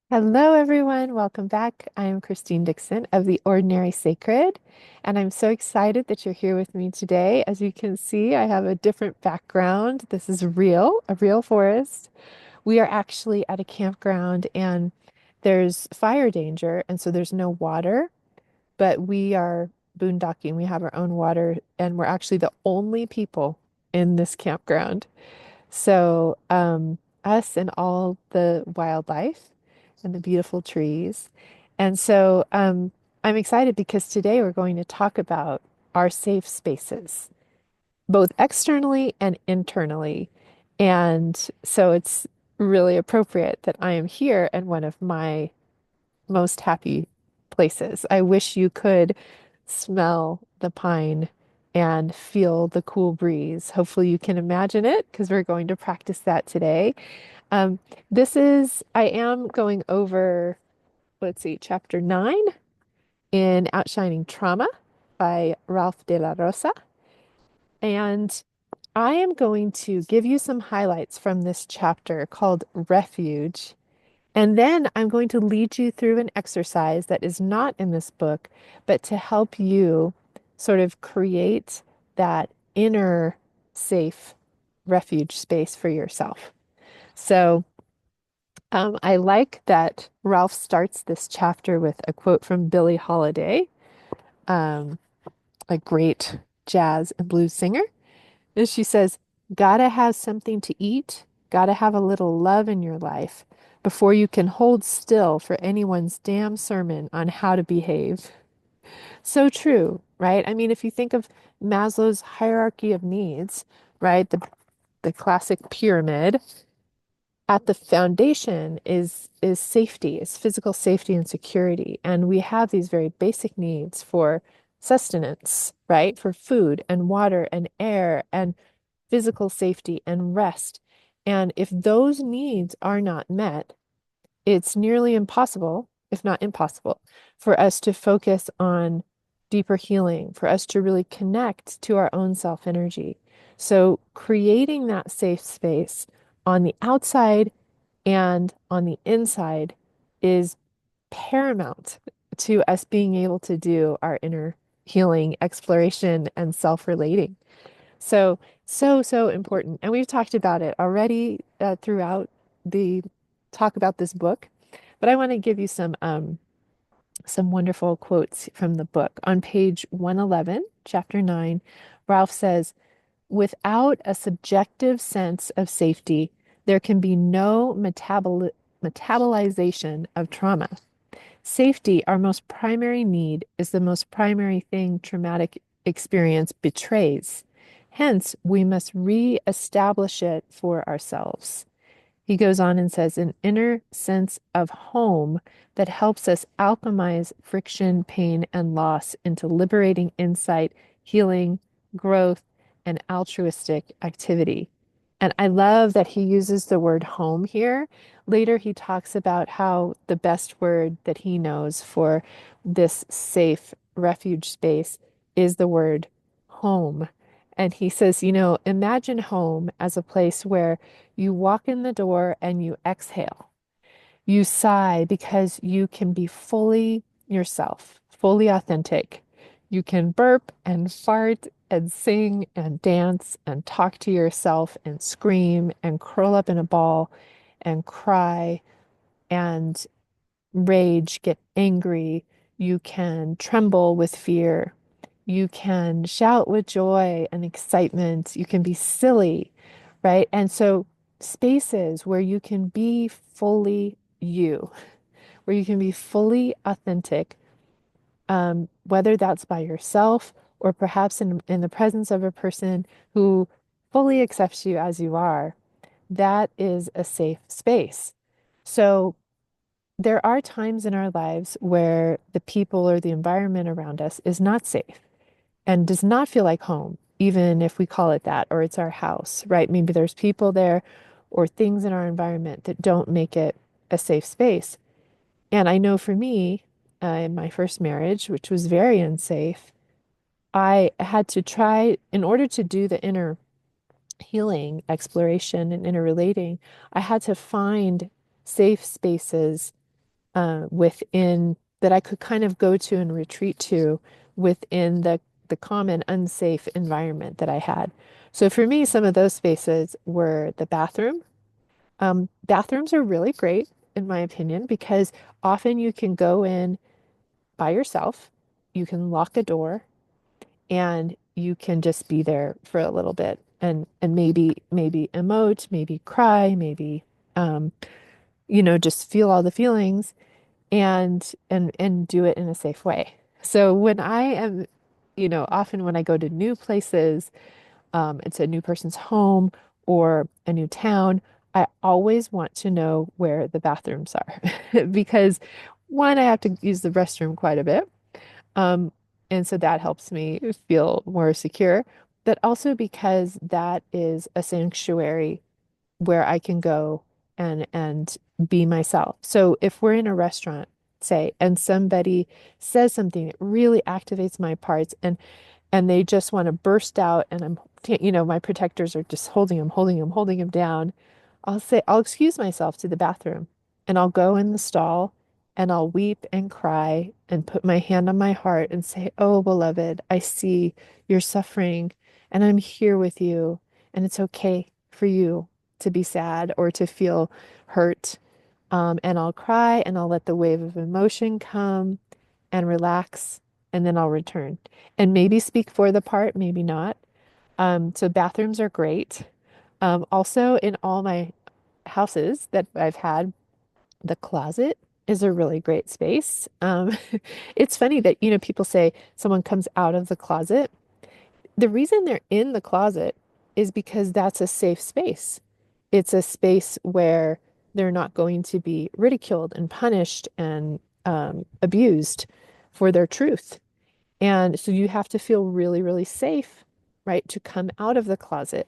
Hello, everyone. Welcome back. I am Christine Dixon of the Ordinary Sacred, and I'm so excited that you're here with me today. As you can see, I have a different background. This is real, a real forest. We are actually at a campground, and there's fire danger, and so there's no water, but we are boondocking. We have our own water, and we're actually the only people in this campground. So, us and all the wildlife and the beautiful trees. And so, I'm excited because today we're going to talk about our safe spaces, both externally and internally. And so it's really appropriate that I am here in one of my most happy places. I wish you could smell the pine and feel the cool breeze. Hopefully, you can imagine it because we're going to practice that today. Um, I am going over, let's see, chapter 9 in Outshining Trauma by Ralph de la Rosa. And I am going to give you some highlights from this chapter called Refuge. And then I'm going to lead you through an exercise that is not in this book, but to help you sort of create that inner safe refuge space for yourself. So I like that Ralph starts this chapter with a quote from Billie Holiday, um, a great jazz and blues singer. And she says, "Gotta have something to eat, gotta have a little love in your life before you can hold still for anyone's damn sermon on how to behave." So true, right? I mean, if you think of Maslow's hierarchy of needs, right, the classic pyramid, at the foundation is safety, is physical safety and security. And we have these very basic needs for sustenance, right? For food and water and air and physical safety and rest. And if those needs are not met, it's nearly impossible, if not impossible, for us to focus on deeper healing, for us to really connect to our own self energy. So, creating that safe space on the outside and on the inside is paramount to us being able to do our inner healing, exploration, and self relating. So, so important. And we've talked about it already throughout the talk about this book, but I want to give you some wonderful quotes from the book. On page 111, chapter 9, Ralph says, "Without a subjective sense of safety, there can be no metabolization of trauma. Safety, our most primary need, is the most primary thing traumatic experience betrays. Hence, we must re-establish it for ourselves." He goes on and says, "An inner sense of home that helps us alchemize friction, pain, and loss into liberating insight, healing, growth, and altruistic activity." And I love that he uses the word home here. Later, he talks about how the best word that he knows for this safe refuge space is the word home. And he says, imagine home as a place where you walk in the door and you exhale. You sigh because you can be fully yourself, fully authentic. You can burp and fart and sing and dance and talk to yourself and scream and curl up in a ball and cry and rage, get angry. You can tremble with fear. You can shout with joy and excitement. You can be silly, right? And so, spaces where you can be fully you, where you can be fully authentic, whether that's by yourself or perhaps in the presence of a person who fully accepts you as you are, that is a safe space. So, there are times in our lives where the people or the environment around us is not safe and does not feel like home, even if we call it that, or it's our house, right? Maybe there's people there or things in our environment that don't make it a safe space. And I know for me, in my first marriage, which was very unsafe, I had to try, in order to do the inner healing, exploration, and inner relating, I had to find safe spaces within that I could kind of go to and retreat to within the common unsafe environment that I had. So for me, some of those spaces were the bathroom. Bathrooms are really great, in my opinion, because often you can go in by yourself, you can lock a door, and you can just be there for a little bit and maybe emote, maybe cry, maybe um, just feel all the feelings and do it in a safe way. So when I am, often when I go to new places, it's a new person's home or a new town, I always want to know where the bathrooms are because one, I have to use the restroom quite a bit. Um, and so that helps me feel more secure, but also because that is a sanctuary where I can go and be myself. So if we're in a restaurant, say, and somebody says something that really activates my parts and they just want to burst out and my protectors are just holding them down. I'll excuse myself to the bathroom and I'll go in the stall and I'll weep and cry and put my hand on my heart and say, "Oh, beloved, I see you're suffering and I'm here with you. And it's okay for you to be sad or to feel hurt." And I'll cry and I'll let the wave of emotion come and relax and then I'll return and maybe speak for the part, maybe not. So bathrooms are great. Also, in all my houses that I've had, the closet is a really great space. It's funny that, people say someone comes out of the closet. The reason they're in the closet is because that's a safe space. It's a space where they're not going to be ridiculed and punished and abused for their truth. And so you have to feel really, really safe, right, to come out of the closet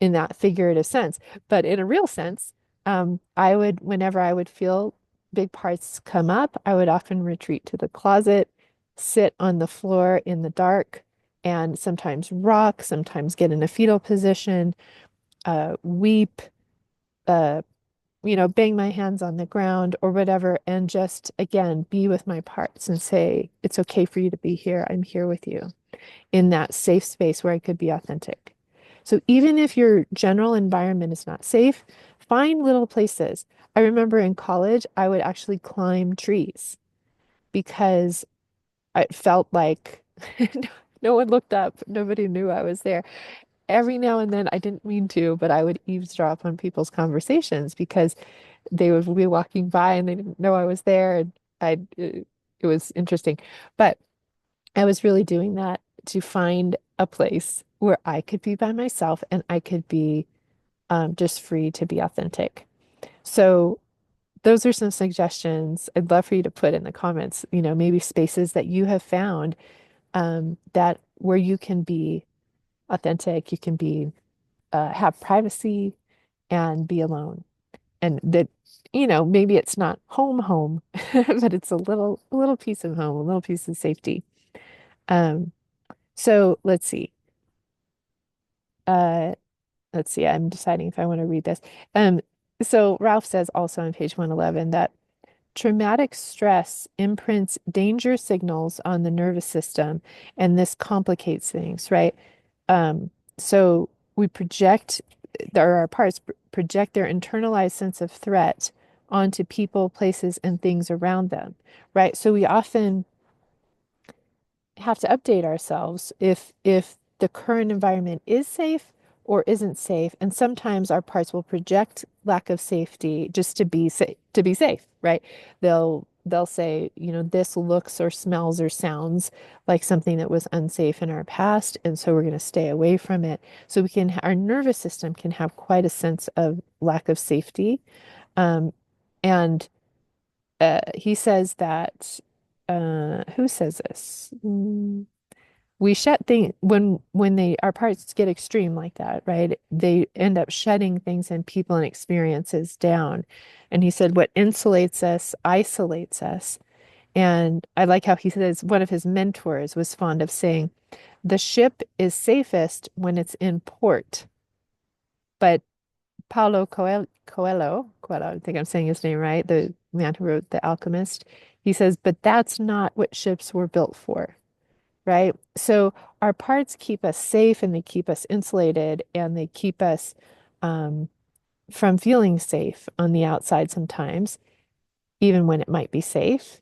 in that figurative sense. But in a real sense, whenever I would feel big parts come up, I would often retreat to the closet, sit on the floor in the dark, and sometimes rock, sometimes get in a fetal position, weep, uh, bang my hands on the ground or whatever, and just again be with my parts and say, it's okay for you to be here. I'm here with you in that safe space where I could be authentic. So even if your general environment is not safe, find little places. I remember in college, I would actually climb trees because it felt like no one looked up, nobody knew I was there. Every now and then, I didn't mean to, but I would eavesdrop on people's conversations because they would be walking by and they didn't know I was there. And it was interesting. But I was really doing that to find a place where I could be by myself and I could be just free to be authentic. So those are some suggestions I'd love for you to put in the comments, maybe spaces that you have found that where you can be authentic, you can be have privacy and be alone. And that, maybe it's not home, but it's a little piece of home, a little piece of safety. Um, so Uh, let's see, I'm deciding if I want to read this. Um, so Ralph says also on page 111 that traumatic stress imprints danger signals on the nervous system, and this complicates things, right? So we project, our parts project their internalized sense of threat onto people, places, and things around them, right? So we often have to update ourselves if the current environment is safe or isn't safe. And sometimes our parts will project lack of safety just to be safe, right? They'll say, this looks or smells or sounds like something that was unsafe in our past, and so we're going to stay away from it. So our nervous system can have quite a sense of lack of safety. Um, and he says that who says this? We shut things when they our parts get extreme like that, right? They end up shutting things and people and experiences down. And he said what insulates us isolates us. And I like how he says one of his mentors was fond of saying, the ship is safest when it's in port. But Coelho, I think I'm saying his name right, the man who wrote The Alchemist, he says, but that's not what ships were built for, right? So our parts keep us safe and they keep us insulated and they keep us um, from feeling safe on the outside sometimes, even when it might be safe.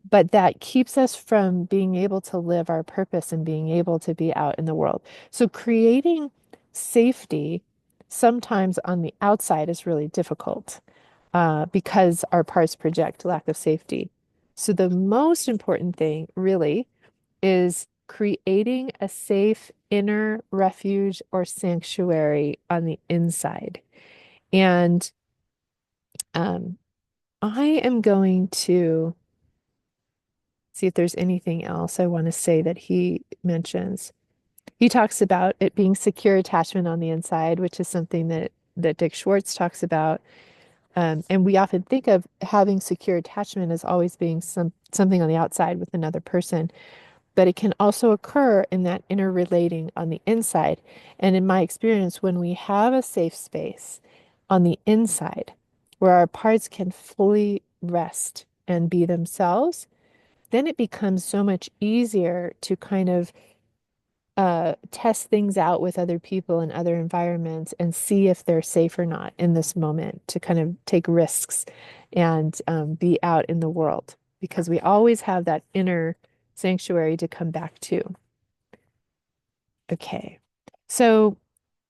But that keeps us from being able to live our purpose and being able to be out in the world. So creating safety sometimes on the outside is really difficult because our parts project lack of safety. So the most important thing really is creating a safe inner refuge or sanctuary on the inside. And um, I am going to see if there's anything else I want to say that he mentions. He talks about it being secure attachment on the inside, which is something that Dick Schwartz talks about. And we often think of having secure attachment as always being something on the outside with another person, but it can also occur in that inner relating on the inside. And in my experience, when we have a safe space on the inside where our parts can fully rest and be themselves, then it becomes so much easier to kind of test things out with other people in other environments and see if they're safe or not in this moment, to kind of take risks and be out in the world because we always have that inner sanctuary to come back to. Okay. So,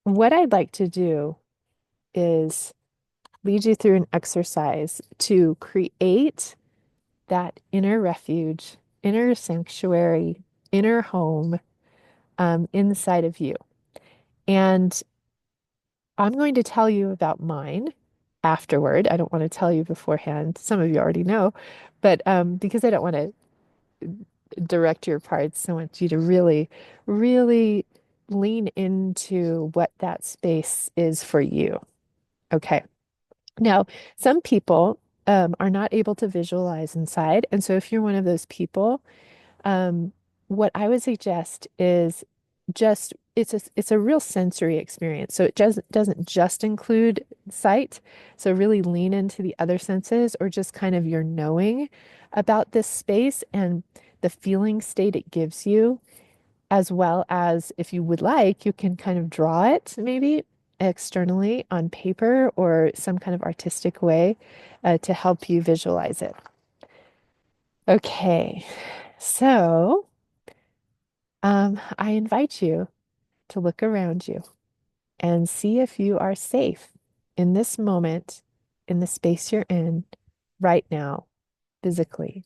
what I'd like to do is lead you through an exercise to create that inner refuge, inner sanctuary, inner home inside of you. And I'm going to tell you about mine afterward. I don't want to tell you beforehand. Some of you already know, but because I don't want to direct your parts, I want you to really, really lean into what that space is for you. Okay. Now, some people are not able to visualize inside. And so if you're one of those people, um, what I would suggest is just it's a real sensory experience. So it doesn't just include sight. So really lean into the other senses or just kind of your knowing about this space and the feeling state it gives you, as well as if you would like, you can kind of draw it maybe externally on paper or some kind of artistic way to help you visualize it. Okay, so I invite you to look around you and see if you are safe in this moment, in the space you're in right now, physically.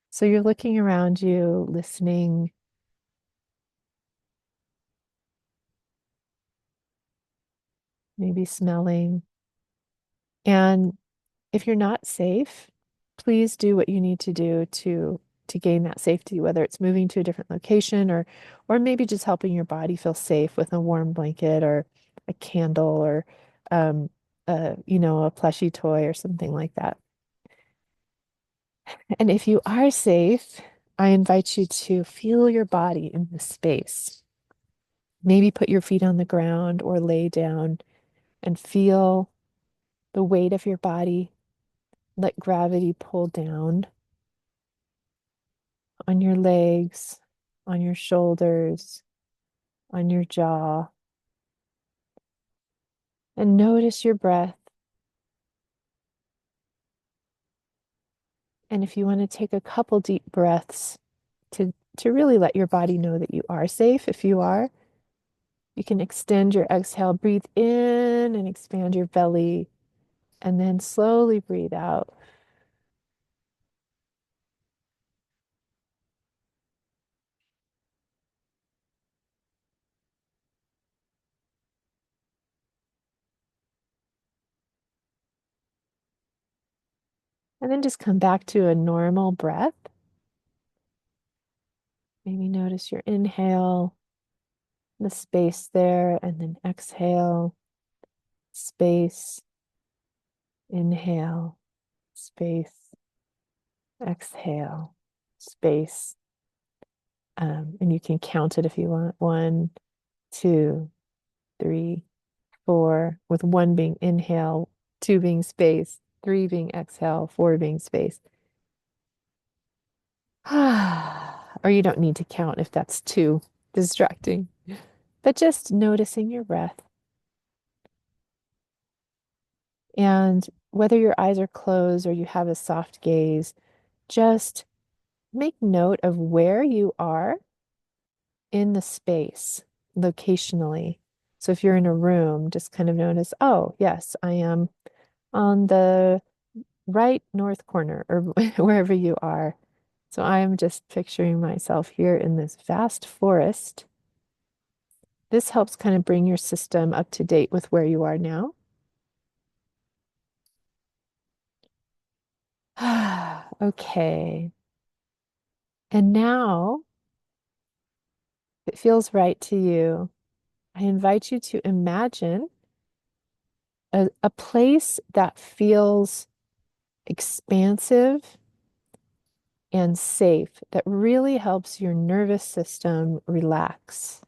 So you're looking around you, listening, maybe smelling. And if you're not safe, please do what you need to do to gain that safety, whether it's moving to a different location or maybe just helping your body feel safe with a warm blanket or a candle or um, a plushy toy or something like that. And if you are safe, I invite you to feel your body in the space. Maybe put your feet on the ground or lay down and feel the weight of your body. Let gravity pull down on your legs, on your shoulders, on your jaw. And notice your breath. And if you want to take a couple deep breaths to really let your body know that you are safe, if you are, you can extend your exhale, breathe in and expand your belly, and then slowly breathe out. And then just come back to a normal breath. Maybe notice your inhale, the space there, and then exhale, space, inhale, space, exhale, space. And you can count it if you want. 1, 2, 3, 4, with 1 being inhale, two being space, three being exhale, four being space. Or you don't need to count if that's too distracting, but just noticing your breath. And whether your eyes are closed or you have a soft gaze, just make note of where you are in the space locationally. So if you're in a room, just kind of notice, oh, yes, I am on the right north corner or wherever you are. So I'm just picturing myself here in this vast forest. This helps kind of bring your system up to date with where you are now. Okay. And now, if it feels right to you, I invite you to imagine a place that feels expansive and safe, that really helps your nervous system relax.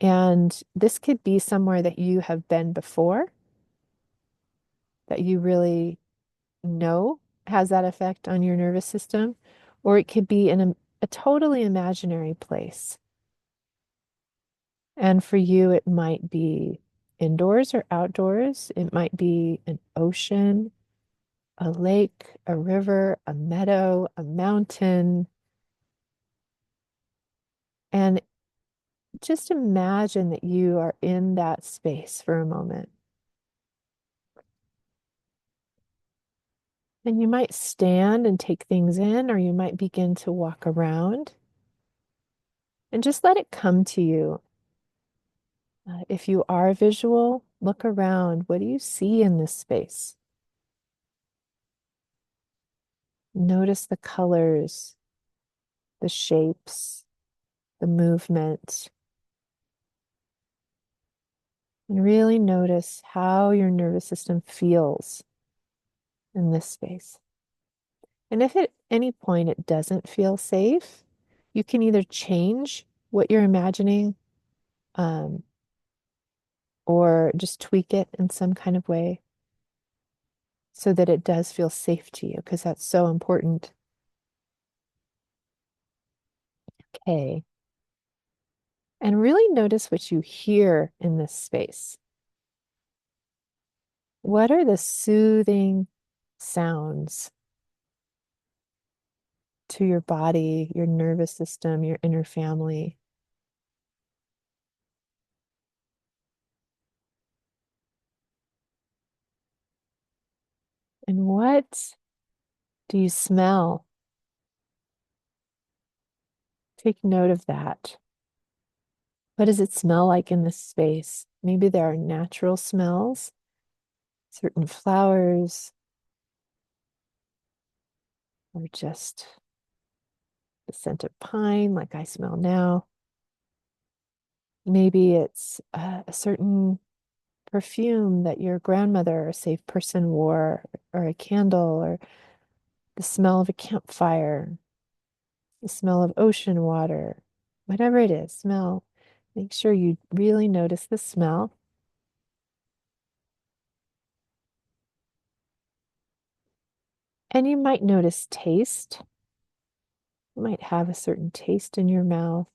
And this could be somewhere that you have been before, that you really know has that effect on your nervous system, or it could be in a totally imaginary place. And for you, it might be indoors or outdoors. It might be an ocean, a lake, a river, a meadow, a mountain. And just imagine that you are in that space for a moment. And you might stand and take things in, or you might begin to walk around and just let it come to you. If you are visual, look around. What do you see in this space? Notice the colors, the shapes, the movement, and really notice how your nervous system feels in this space. And if at any point it doesn't feel safe, you can either change what you're imagining, um, or just tweak it in some kind of way so that it does feel safe to you, because that's so important. Okay. And really notice what you hear in this space. What are the soothing sounds to your body, your nervous system, your inner family? And what do you smell? Take note of that. What does it smell like in this space? Maybe there are natural smells, certain flowers, or just the scent of pine, like I smell now. Maybe it's a certain perfume that your grandmother or a safe person wore, or a candle, or the smell of a campfire, the smell of ocean water, whatever it is, smell. Make sure you really notice the smell. And you might notice taste. You might have a certain taste in your mouth.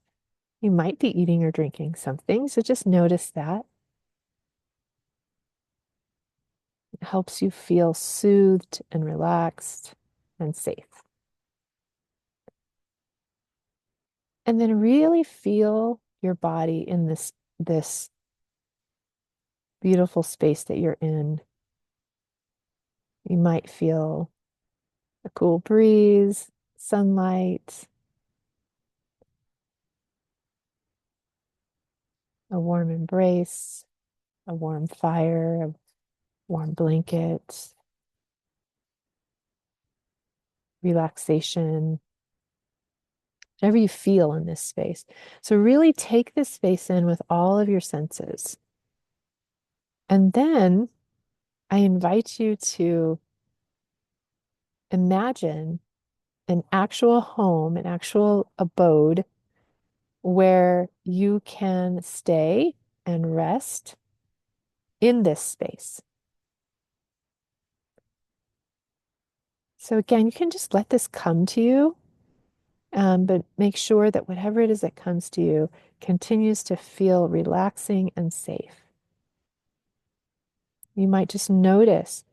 You might be eating or drinking something, so just notice that. It helps you feel soothed and relaxed and safe. And then really feel your body in this beautiful space that you're in. You might feel a cool breeze, sunlight, a warm embrace, a warm fire, a warm blanket, relaxation, whatever you feel in this space. So really take this space in with all of your senses. And then I invite you to imagine an actual home, an actual abode where you can stay and rest in this space. So again, you can just let this come to you, but make sure that whatever it is that comes to you continues to feel relaxing and safe. You might just notice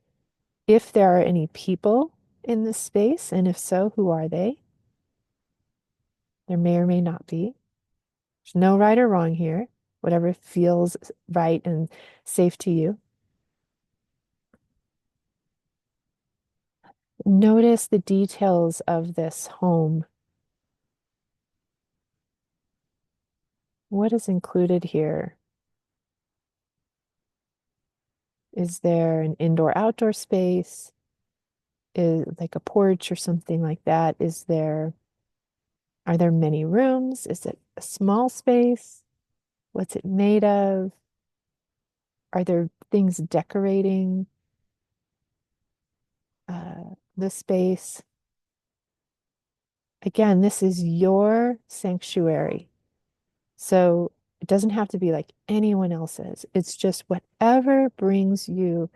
if there are any people in this space, and if so, who are they? There may or may not be. There's no right or wrong here, whatever feels right and safe to you. Notice the details of this home. What is included here? Is there an indoor-outdoor space? Is like a porch or something like that? Are there many rooms? Is it a small space? What's it made of? Are there things decorating the space? Again, this is your sanctuary. So it doesn't have to be like anyone else's. It's just whatever brings you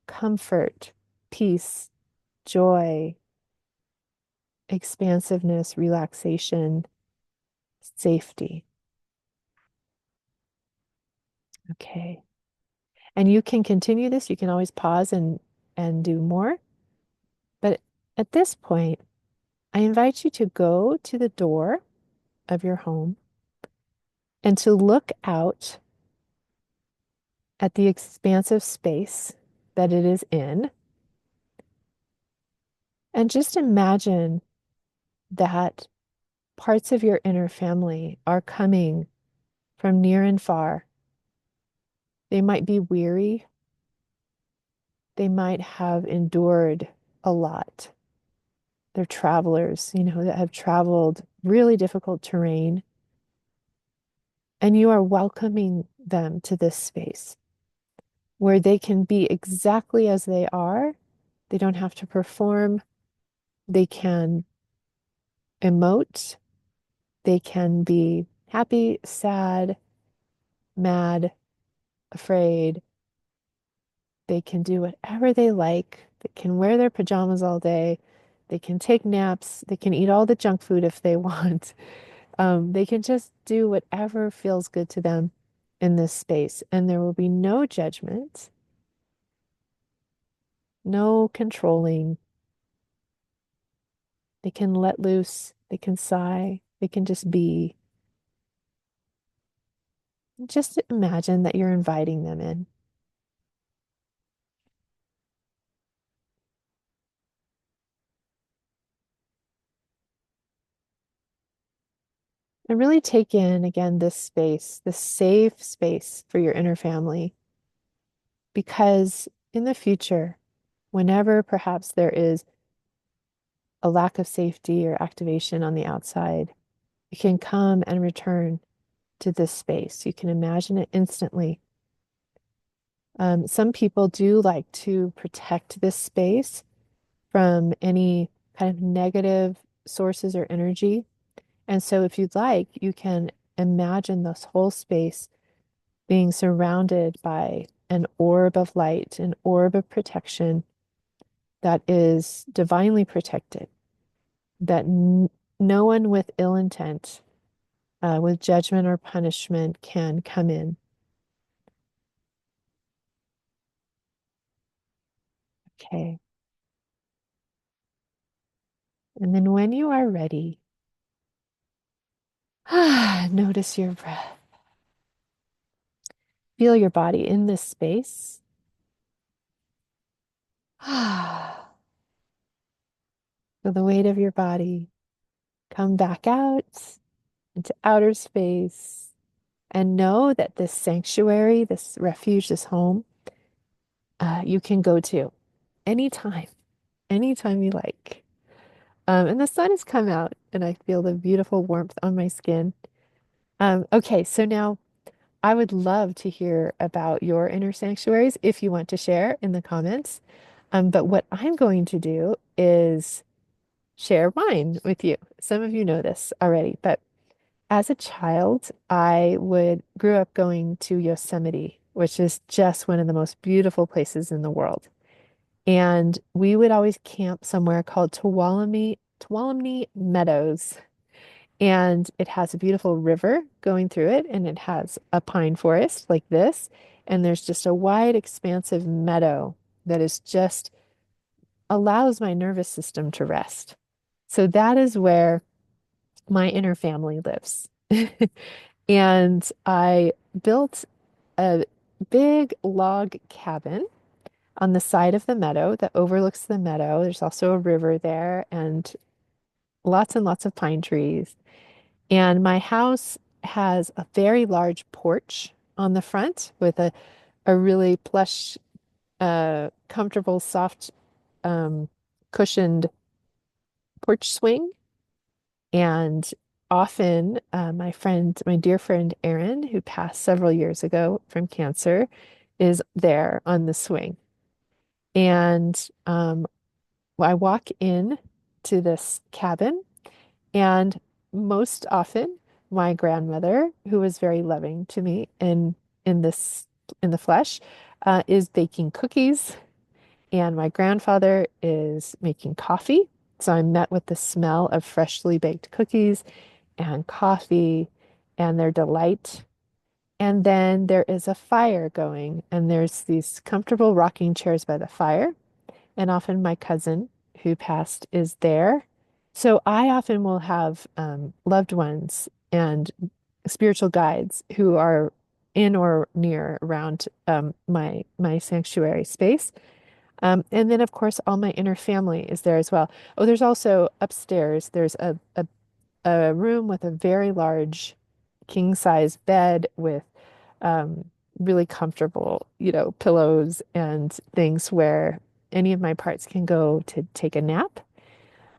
comfort, peace, joy, expansiveness, relaxation, safety. Okay. And you can continue this. You can always pause and do more. But at this point, I invite you to go to the door of your home and to look out at the expansive space that it is in. And just imagine that parts of your inner family are coming from near and far. They might be weary. They might have endured a lot. They're travelers, that have traveled really difficult terrain. And you are welcoming them to this space where they can be exactly as they are. They don't have to perform. They can emote. They can be happy, sad, mad, afraid. They can do whatever they like. They can wear their pajamas all day. They can take naps. They can eat all the junk food if they want. They can just do whatever feels good to them in this space. And there will be no judgment, no controlling. They can let loose. They can sigh. They can just be. Just imagine that you're inviting them in. And really take in again this space, this safe space for your inner family. Because in the future, whenever perhaps there is a lack of safety or activation on the outside, you can come and return to this space. You can imagine it instantly. Some people do like to protect this space from any kind of negative sources or energy. And so, if you'd like, you can imagine this whole space being surrounded by an orb of light, an orb of protection that is divinely protected, that no one with ill intent, with judgment or punishment, can come in. Okay. And then when you are ready, notice your breath. Feel your body in this space. Feel the weight of your body. Come back out into outer space and know that this sanctuary, this refuge, this home, you can go to anytime, anytime you like. And the sun has come out and I feel the beautiful warmth on my skin. Okay, so now I would love to hear about your inner sanctuaries if you want to share in the comments. But what I'm going to do is share mine with you. Some of you know this already, but as a child, I would grew up going to Yosemite, which is just one of the most beautiful places in the world. And we would always camp somewhere called Tuolumne Meadows. And it has a beautiful river going through it, and it has a pine forest like this. And there's just a wide, expansive meadow that is just allows my nervous system to rest. So that is where my inner family lives. And I built a big log cabin on the side of the meadow that overlooks the meadow. There's also a river there and lots of pine trees. And my house has a very large porch on the front with a really plush, comfortable, soft, cushioned porch swing. And often, my dear friend Erin, who passed several years ago from cancer, is there on the swing. And I walk in to this cabin, and most often, my grandmother, who was very loving to me in this in the flesh, is baking cookies, and my grandfather is making coffee. So I'm met with the smell of freshly baked cookies and coffee and their delight. And then there is a fire going, and there's these comfortable rocking chairs by the fire. And often my cousin who passed is there. So I often will have loved ones and spiritual guides who are in or near around my sanctuary space. And then, of course, all my inner family is there as well. Oh, there's also upstairs, there's a room with a very large king size bed with really comfortable, pillows and things where any of my parts can go to take a nap.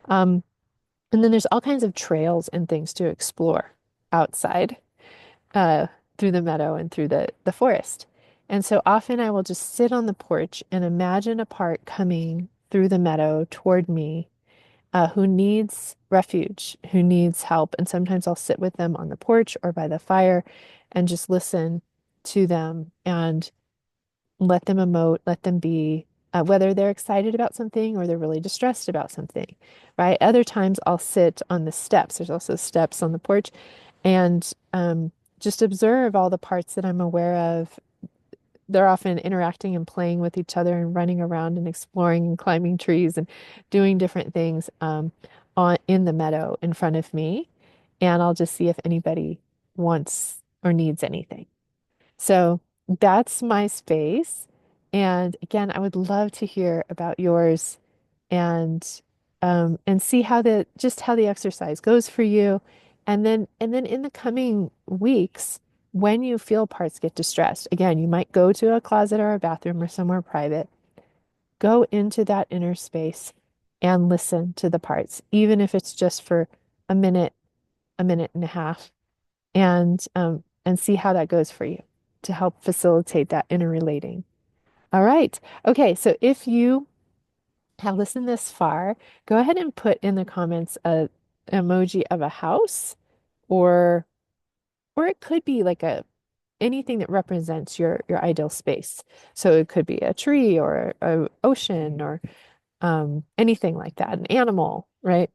Um, and then there's all kinds of trails and things to explore outside uh, through the meadow and through the forest. And so often I will just sit on the porch and imagine a part coming through the meadow toward me who needs refuge, who needs help. And sometimes I'll sit with them on the porch or by the fire and just listen to them and let them emote, let them be, whether they're excited about something or they're really distressed about something, right? Other times I'll sit on the steps. There's also steps on the porch and just observe all the parts that I'm aware of. They're often interacting and playing with each other and running around and exploring and climbing trees and doing different things in the meadow in front of me. And I'll just see if anybody wants or needs anything. So that's my space. And again, I would love to hear about yours and see how the exercise goes for you. And then in the coming weeks, when you feel parts get distressed, again, you might go to a closet or a bathroom or somewhere private, go into that inner space and listen to the parts, even if it's just for a minute and a half, and see how that goes for you to help facilitate that inner relating. All right. Okay. So if you have listened this far, go ahead and put in the comments a emoji of a house or it could be like a anything that represents your ideal space. So it could be a tree or a ocean or anything like that, an animal, right?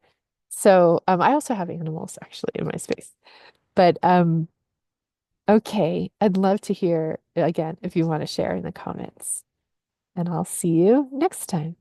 So I also have animals actually in my space. But okay, I'd love to hear again if you want to share in the comments. And I'll see you next time.